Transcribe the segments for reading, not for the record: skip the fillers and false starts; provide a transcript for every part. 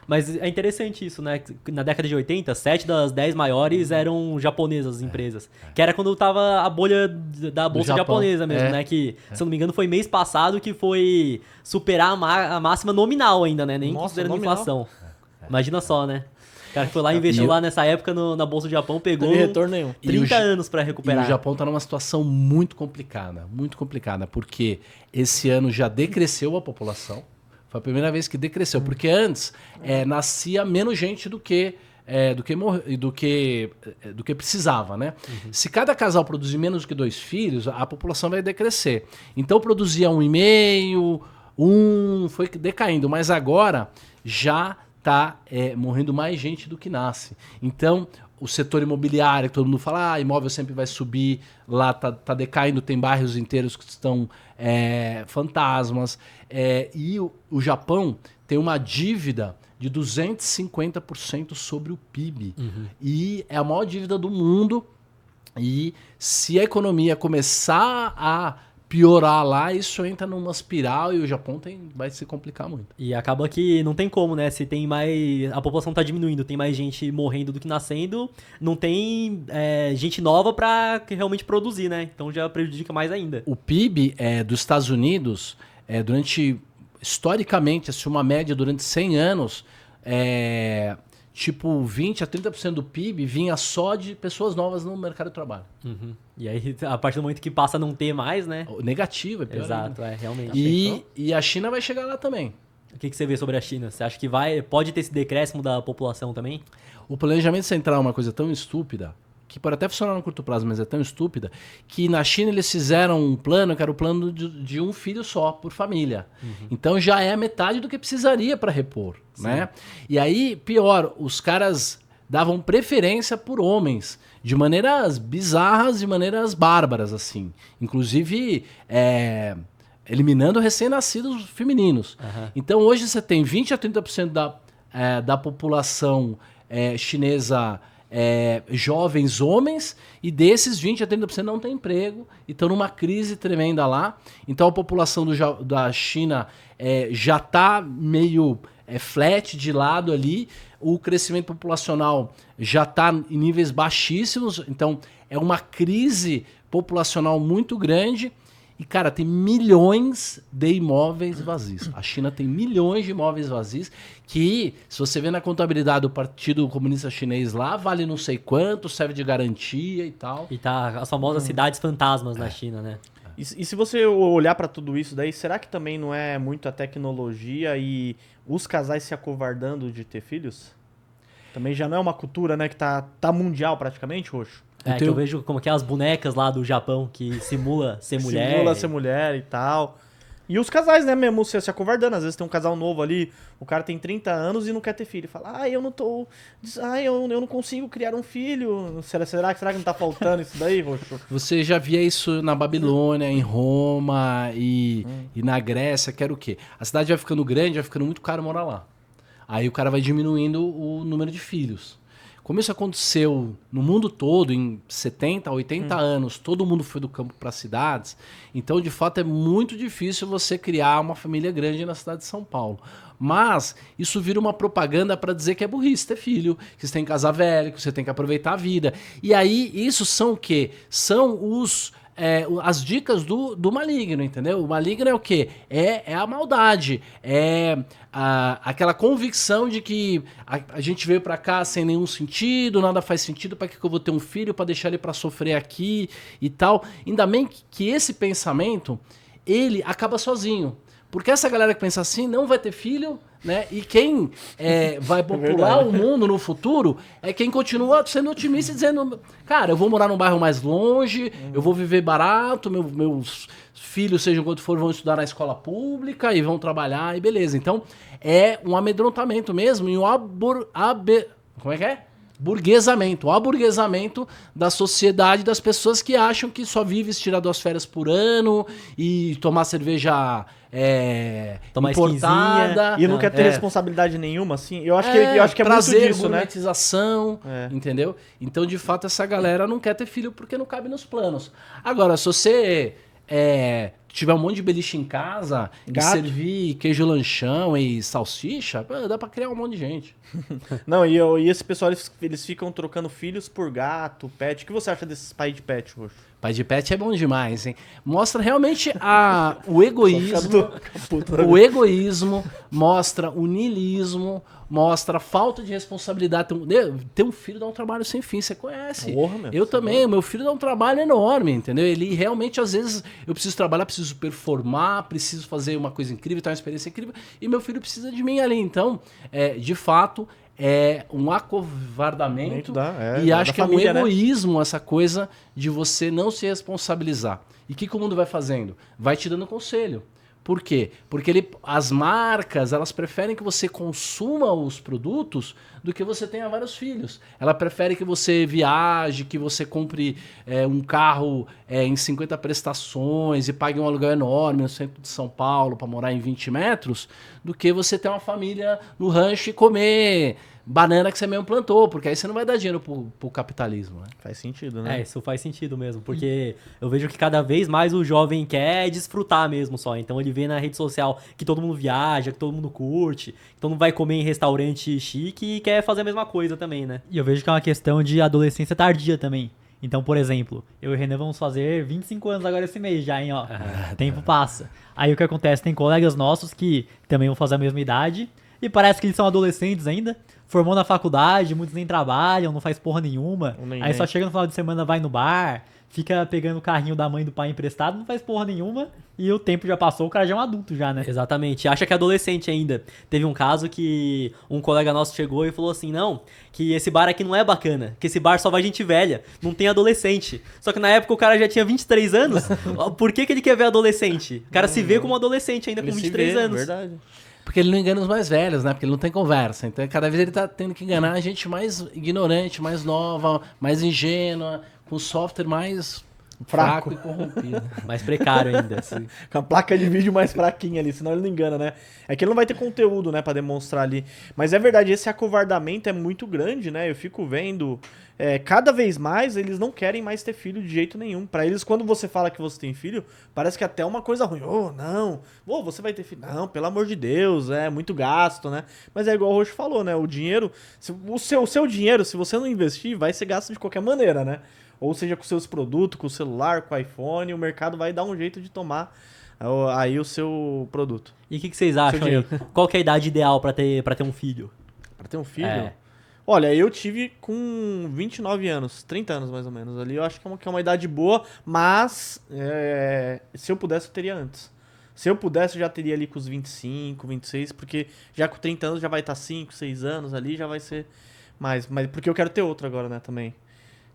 Mas é interessante isso, né? Na década de 80, 7 das 10 maiores eram japonesas, as empresas. Que era quando tava a bolha da bolsa japonesa mesmo, né? Que, se eu não me engano, foi mês passado que foi superar a máxima nominal ainda, né? Nem considerando inflação. Imagina só, né? O cara que foi lá e investiu lá nessa época na Bolsa do Japão, pegou não teve retorno nenhum. 30 anos para recuperar. E o Japão está numa situação muito complicada, porque esse ano já decresceu a população. Foi a primeira vez que decresceu, porque antes nascia menos gente do que precisava, né? Se cada casal produzir menos do que 2 filhos, a população vai decrescer. Então produzia 1,5, foi decaindo, mas agora já está morrendo mais gente do que nasce. Então, o setor imobiliário, que todo mundo fala, imóvel sempre vai subir, lá tá decaindo, tem bairros inteiros que estão fantasmas. E o Japão tem uma dívida de 250% sobre o PIB. E é a maior dívida do mundo. E se a economia começar a piorar lá, isso entra numa espiral e o Japão vai se complicar muito. E acaba que não tem como, né? Se tem mais... A população tá diminuindo, tem mais gente morrendo do que nascendo, não tem gente nova pra realmente produzir, né? Então já prejudica mais ainda. O PIB dos Estados Unidos, historicamente, assim, uma média durante 100 anos, tipo 20% a 30% do PIB vinha só de pessoas novas no mercado de trabalho. E aí, a partir do momento que passa a não ter mais, né? Negativo, é pior. Exato, realmente. E a China vai chegar lá também. O que você vê sobre a China? Você acha que pode ter esse decréscimo da população também? O planejamento central é uma coisa tão estúpida, que pode até funcionar no curto prazo, mas é tão estúpida, que na China eles fizeram um plano que era o plano de um filho só por família. Então já é metade do que precisaria para repor, né? E aí, pior, os caras davam preferência por homens, de maneiras bizarras, de maneiras bárbaras, assim. Inclusive, eliminando recém-nascidos femininos. Então hoje você tem 20% a 30% da população chinesa jovens homens, e desses 20% a 30% não tem emprego e estão numa crise tremenda lá. Então a população da China já está meio flat de lado ali, o crescimento populacional já está em níveis baixíssimos, então é uma crise populacional muito grande. E, cara, tem milhões de imóveis vazios. A China tem milhões de imóveis vazios que, se você vê na contabilidade do Partido Comunista Chinês lá, vale não sei quanto, serve de garantia e tal. E tá as famosas cidades fantasmas na China, né? E se você olhar para tudo isso daí, será que também não é muito a tecnologia e os casais se acovardando de ter filhos? Também já não é uma cultura, né, que tá mundial praticamente, Roxo? Que eu vejo como que é as bonecas lá do Japão que simula ser mulher. Simula ser mulher e tal. E os casais, né, mesmo, se acovardando. Às vezes tem um casal novo ali, o cara tem 30 anos e não quer ter filho. Fala, eu não consigo criar um filho. Será que não tá faltando isso daí, Roxo? Você já via isso na Babilônia, em Roma e na Grécia, que era o quê? A cidade vai ficando grande, vai ficando muito caro morar lá. Aí o cara vai diminuindo o número de filhos. Como isso aconteceu no mundo todo, em 70, 80 anos, todo mundo foi do campo para as cidades, então, de fato, é muito difícil você criar uma família grande na cidade de São Paulo. Mas isso vira uma propaganda para dizer que é burrice ter filho, que você tem que casar velho, que você tem que aproveitar a vida. E aí, isso são o quê? São as dicas do maligno, entendeu? O maligno é o quê? É a maldade, aquela convicção de que a gente veio pra cá sem nenhum sentido, nada faz sentido, pra que eu vou ter um filho, pra deixar ele pra sofrer aqui e tal. Ainda bem que esse pensamento, ele acaba sozinho. Porque essa galera que pensa assim não vai ter filho, né? E quem vai popular o mundo no futuro é quem continua sendo otimista e dizendo, cara, eu vou morar num bairro mais longe, eu vou viver barato, meus filhos, sejam quanto for, vão estudar na escola pública e vão trabalhar e beleza. Então, é um amedrontamento mesmo e como é que é? Burguesamento, o aburguesamento da sociedade, das pessoas que acham que só vive se tirar 2 férias por ano e tomar cerveja tomar importada. E não quer ter responsabilidade nenhuma, assim. Eu acho que é prazer, muito disso, né? monetização, entendeu? Então, de fato, essa galera não quer ter filho porque não cabe nos planos. Agora, se você tiver um monte de beliche em casa e servir queijo lanchão e salsicha, dá pra criar um monte de gente. Não, e esse pessoal, eles ficam trocando filhos por gato, pet. O que você acha desses pais de pet, Roxo? Pai de pet é bom demais, hein? Mostra realmente o egoísmo. O egoísmo, mostra o niilismo, mostra a falta de responsabilidade. Ter um filho dá um trabalho sem fim, você conhece. Porra, meu, eu também, meu filho dá um trabalho enorme, entendeu? Ele realmente, às vezes, eu preciso trabalhar, preciso performar, preciso fazer uma coisa incrível, ter uma experiência incrível, e meu filho precisa de mim ali. Então, de fato, é um acovardamento e acho que família, é um egoísmo, né? Essa coisa de você não se responsabilizar. E o que o mundo vai fazendo? Vai te dando conselho. Por quê? Porque as marcas, elas preferem que você consuma os produtos do que você tenha vários filhos. Ela prefere que você viaje, que você compre um carro em 50 prestações e pague um aluguel enorme no centro de São Paulo para morar em 20 metros, do que você ter uma família no rancho e comer banana que você mesmo plantou, porque aí você não vai dar dinheiro pro capitalismo, né? Faz sentido, né? Isso faz sentido mesmo, porque eu vejo que cada vez mais o jovem quer desfrutar mesmo só. Então ele vê na rede social que todo mundo viaja, que todo mundo curte, que todo mundo vai comer em restaurante chique e quer fazer a mesma coisa também, né? E eu vejo que é uma questão de adolescência tardia também. Então, por exemplo, eu e o Renan vamos fazer 25 anos agora esse mês já, hein, ó. Tempo passa. Aí o que acontece? Tem colegas nossos que também vão fazer a mesma idade e parece que eles são adolescentes ainda, formou na faculdade, muitos nem trabalham, não faz porra nenhuma. Aí só chega no final de semana, vai no bar, fica pegando o carrinho da mãe e do pai emprestado, não faz porra nenhuma, e o tempo já passou, o cara já é um adulto já, né? Exatamente, acha que é adolescente ainda. Teve um caso que um colega nosso chegou e falou assim, não, que esse bar aqui não é bacana, que esse bar só vai gente velha, não tem adolescente. Só que na época o cara já tinha 23 anos, por que ele quer ver adolescente? O cara se vê como adolescente ainda com 23 anos. Verdade. Porque ele não engana os mais velhos, né? Porque ele não tem conversa. Então, cada vez ele tá tendo que enganar a gente mais ignorante, mais nova, mais ingênua, com software mais fraco e corrompido. Mais precário ainda. Assim. Com a placa de vídeo mais fraquinha ali, senão ele não engana, né? É que ele não vai ter conteúdo, né, pra demonstrar ali. Mas é verdade, esse acovardamento é muito grande, né? Eu fico vendo... cada vez mais eles não querem mais ter filho de jeito nenhum. Pra eles, quando você fala que você tem filho, parece que até é uma coisa ruim. Oh, não. Oh, você vai ter filho. Não, pelo amor de Deus, é muito gasto, né? Mas é igual o Roxo falou, né? O dinheiro, o seu dinheiro, se você não investir, vai ser gasto de qualquer maneira, né? Ou seja, com seus produtos, com o celular, com o iPhone, o mercado vai dar um jeito de tomar aí o seu produto. E o que vocês acham aí? Qual que é a idade ideal pra ter um filho? Pra ter um filho? Olha, eu tive com 29 anos, 30 anos mais ou menos ali. Eu acho que é uma idade boa, mas se eu pudesse, eu teria antes. Se eu pudesse, eu já teria ali com os 25, 26, porque já com 30 anos já vai estar 5, 6 anos ali, já vai ser mais. Mas porque eu quero ter outro agora, né, também.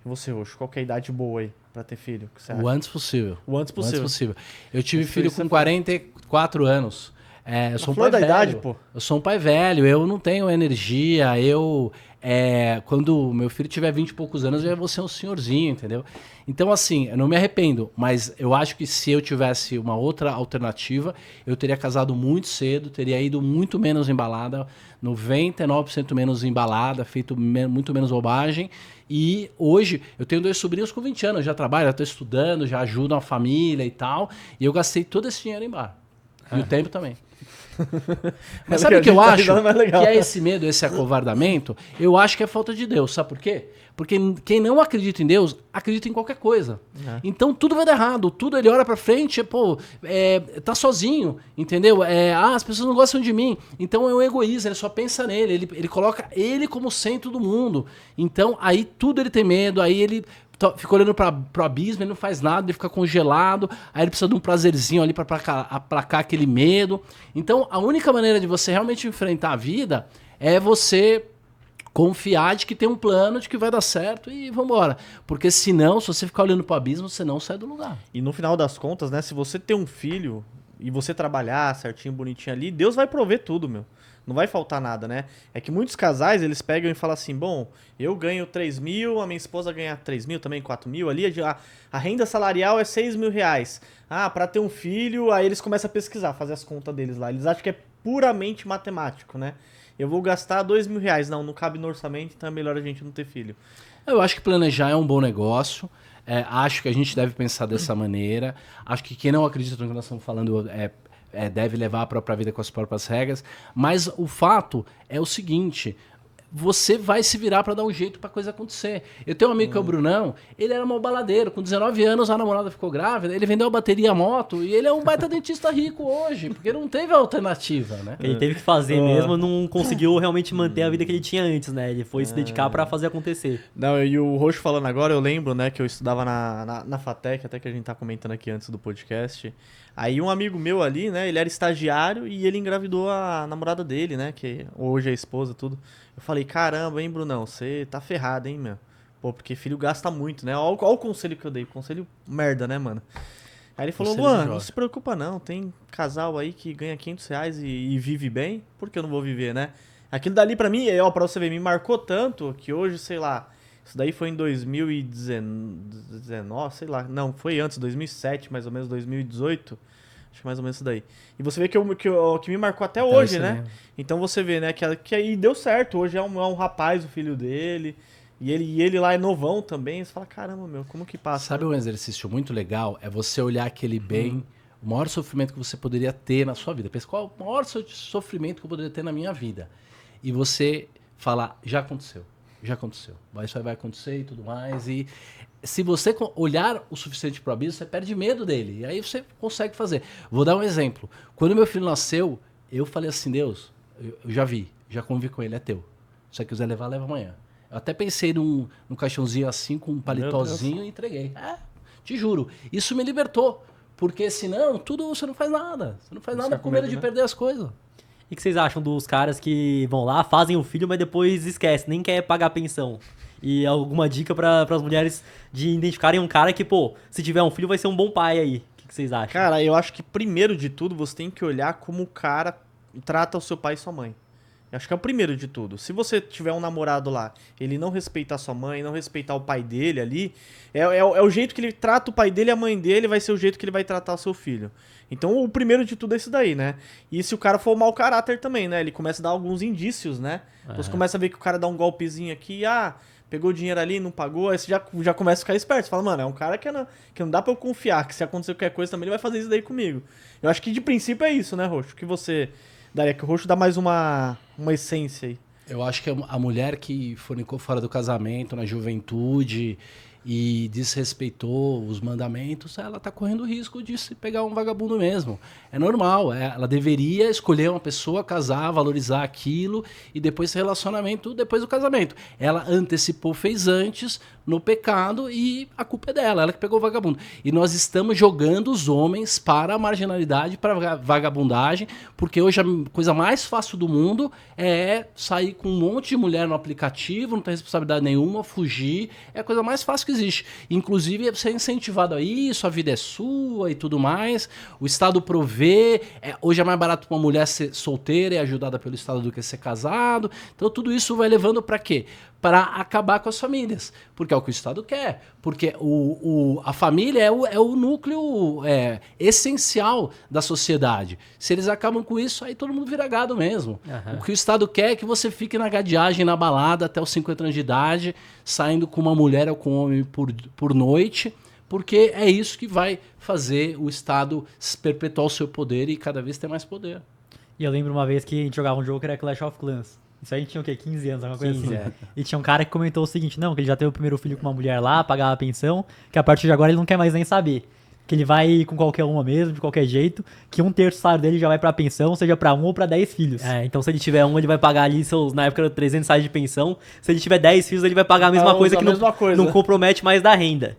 E você, Roxo, qual que é a idade boa aí pra ter filho? O antes possível. O antes possível. Eu tive filho com 44 anos. Eu sou um pai velho. Idade, pô. Eu sou um pai velho, eu não tenho energia, quando meu filho tiver 20 e poucos anos, eu já vou ser um senhorzinho, entendeu? Então, assim, eu não me arrependo, mas eu acho que se eu tivesse uma outra alternativa, eu teria casado muito cedo, teria ido muito menos embalada, 99% menos embalada, feito muito menos bobagem. E hoje eu tenho 2 sobrinhos com 20 anos, eu já trabalho, já estou estudando, já ajudo a família e tal, e eu gastei todo esse dinheiro em bar. E o tempo também. Mas sabe o que eu acho que é esse medo, esse acovardamento? Eu acho que é falta de Deus. Sabe por quê? Porque quem não acredita em Deus, acredita em qualquer coisa. Então tudo vai dar errado. Tudo ele olha pra frente, tá sozinho, entendeu? As pessoas não gostam de mim. Então é um egoísmo, ele só pensa nele. Ele coloca ele como centro do mundo. Então aí tudo ele tem medo, aí ele... fica olhando pro abismo, ele não faz nada, ele fica congelado, aí ele precisa de um prazerzinho ali pra aplacar aquele medo. Então, a única maneira de você realmente enfrentar a vida é você confiar de que tem um plano, de que vai dar certo e vambora. Porque senão, se você ficar olhando pro abismo, você não sai do lugar. E no final das contas, né, se você ter um filho e você trabalhar certinho, bonitinho ali, Deus vai prover tudo, meu. Não vai faltar nada, né? É que muitos casais, eles pegam e falam assim, bom, eu ganho 3 mil, a minha esposa ganha 3 mil, também 4 mil, ali a renda salarial é 6 mil reais. Pra ter um filho, aí eles começam a pesquisar, fazer as contas deles lá. Eles acham que é puramente matemático, né? Eu vou gastar 2 mil reais. Não cabe no orçamento, então é melhor a gente não ter filho. Eu acho que planejar é um bom negócio. Acho que a gente deve pensar dessa maneira. Acho que quem não acredita no que nós estamos falando deve levar a própria vida com as próprias regras. Mas o fato é o seguinte... Você vai se virar pra dar um jeito pra coisa acontecer. Eu tenho um amigo que é o Brunão, ele era um baladeiro, com 19 anos a namorada ficou grávida, ele vendeu a bateria, a moto, e ele é um baita dentista rico hoje, porque não teve alternativa, né? Ele teve que fazer mesmo, não conseguiu realmente manter a vida que ele tinha antes, né? Ele foi se dedicar pra fazer acontecer. Não, e o Roxo falando agora, eu lembro, né, que eu estudava na FATEC, até que a gente tá comentando aqui antes do podcast. Aí um amigo meu ali, né, ele era estagiário e ele engravidou a namorada dele, né, que hoje é a esposa, tudo. Eu falei, caramba, hein, Brunão, você tá ferrado, hein, meu? Pô, porque filho gasta muito, né? Olha o conselho que eu dei, conselho merda, né, mano? Aí ele falou, Luan, não se preocupa não, tem casal aí que ganha R$500 e vive bem, por que eu não vou viver, né? Aquilo dali pra mim, pra você ver, me marcou tanto que hoje, sei lá, isso daí foi em 2019, sei lá, não, foi antes, 2007, mais ou menos, 2018, acho que mais ou menos isso daí. E você vê que me marcou até hoje, né? Mesmo. Então você vê, né, que aí deu certo, hoje é um rapaz, o filho dele, e ele lá é novão também, você fala, caramba, meu, como que passa? Sabe um exercício muito legal? É você olhar aquele bem, o maior sofrimento que você poderia ter na sua vida. Pensa, qual é o maior sofrimento que eu poderia ter na minha vida? E você falar, já aconteceu. Isso aí vai acontecer e tudo mais. E se você olhar o suficiente para o abismo, você perde medo dele. E aí você consegue fazer. Vou dar um exemplo. Quando meu filho nasceu, eu falei assim, Deus, eu já convivi com ele, é teu. Se você quiser levar, leva amanhã. Eu até pensei num caixãozinho assim, com um paletózinho e entreguei. Te juro. Isso me libertou. Porque senão, você não faz nada. Você não faz nada com medo de perder as coisas. E o que vocês acham dos caras que vão lá, fazem o filho, mas depois esquecem, nem quer pagar a pensão? E alguma dica para as mulheres de identificarem um cara que, pô, se tiver um filho vai ser um bom pai aí. O que vocês acham? Cara, eu acho que primeiro de tudo você tem que olhar como o cara trata o seu pai e sua mãe. Eu acho que é o primeiro de tudo. Se você tiver um namorado lá, ele não respeitar sua mãe, não respeitar o pai dele ali, é o jeito que ele trata o pai dele e a mãe dele vai ser o jeito que ele vai tratar o seu filho. Então o primeiro de tudo é isso daí, né? E se o cara for mau caráter também, né? Ele começa a dar alguns indícios, né? Então você começa a ver que o cara dá um golpezinho aqui, pegou dinheiro ali, não pagou, aí você já começa a ficar esperto. Você fala, mano, é um cara que não dá pra eu confiar, que se acontecer qualquer coisa também ele vai fazer isso daí comigo. Eu acho que de princípio é isso, né, Roxo? Que você daria, que o Roxo dá mais uma essência aí. Eu acho que a mulher que fornicou fora do casamento, na juventude, e desrespeitou os mandamentos, ela tá correndo o risco de se pegar um vagabundo mesmo. É normal, ela deveria escolher uma pessoa, casar, valorizar aquilo e depois esse relacionamento depois do casamento. Ela antecipou, fez antes no pecado e a culpa é dela, ela que pegou o vagabundo. E nós estamos jogando os homens para a marginalidade, para a vagabundagem, porque hoje a coisa mais fácil do mundo é sair com um monte de mulher no aplicativo, não tem responsabilidade nenhuma, fugir, é a coisa mais fácil que existe. Inclusive, você é incentivado a isso, a vida é sua e tudo mais, o Estado provê, hoje é mais barato para uma mulher ser solteira e ajudada pelo Estado do que ser casado, então tudo isso vai levando para quê? Para acabar com as famílias, porque é o que o Estado quer, porque a família é o núcleo essencial da sociedade. Se eles acabam com isso, aí todo mundo vira gado mesmo. Uhum. O que o Estado quer é que você fique na gadiagem, na balada, até os 50 anos de idade, saindo com uma mulher ou com um homem por noite, porque é isso que vai fazer o Estado perpetuar o seu poder e cada vez ter mais poder. E eu lembro uma vez que a gente jogava um jogo que era Clash of Clans. Isso aí a gente tinha o quê? 15 anos, alguma coisa assim. E tinha um cara que comentou o seguinte, não, que ele já teve o primeiro filho com uma mulher lá, pagava a pensão, que a partir de agora ele não quer mais nem saber. Que ele vai com qualquer uma mesmo, de qualquer jeito, que 1/3 do salário dele já vai pra pensão, seja pra 1 ou pra 10 filhos. Então se ele tiver ele vai pagar ali na época era R$300 de pensão. Se ele tiver 10 filhos, ele vai pagar a mesma coisa que não compromete mais da renda.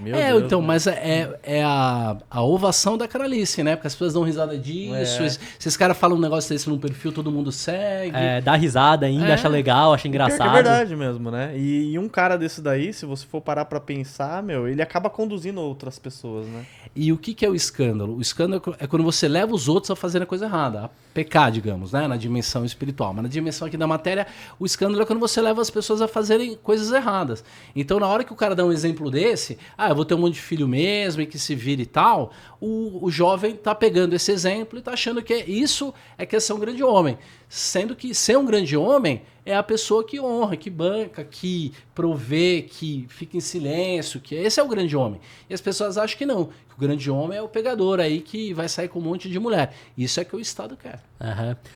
Meu Deus, então, mas é a ovação da canalice, né? Porque as pessoas dão risada disso. Esses caras falam um negócio desse no perfil, todo mundo segue. Dá risada ainda, acha legal, acha engraçado. É verdade mesmo, né? E um cara desse daí, se você for parar pra pensar, ele acaba conduzindo outras pessoas, né? E o que é o escândalo? O escândalo é quando você leva os outros a fazerem a coisa errada, a pecar, digamos, né? Na dimensão espiritual. Mas na dimensão aqui da matéria, o escândalo é quando você leva as pessoas a fazerem coisas erradas. Então, na hora que o cara dá um exemplo desse, eu vou ter um monte de filho mesmo e que se vire e tal, o jovem tá pegando esse exemplo e tá achando que isso é que é ser um grande homem. Sendo que ser um grande homem é a pessoa que honra, que banca, que provê, que fica em silêncio, que esse é o grande homem. E as pessoas acham que não, que o grande homem é o pegador aí que vai sair com um monte de mulher. Isso é que o Estado quer. Uhum.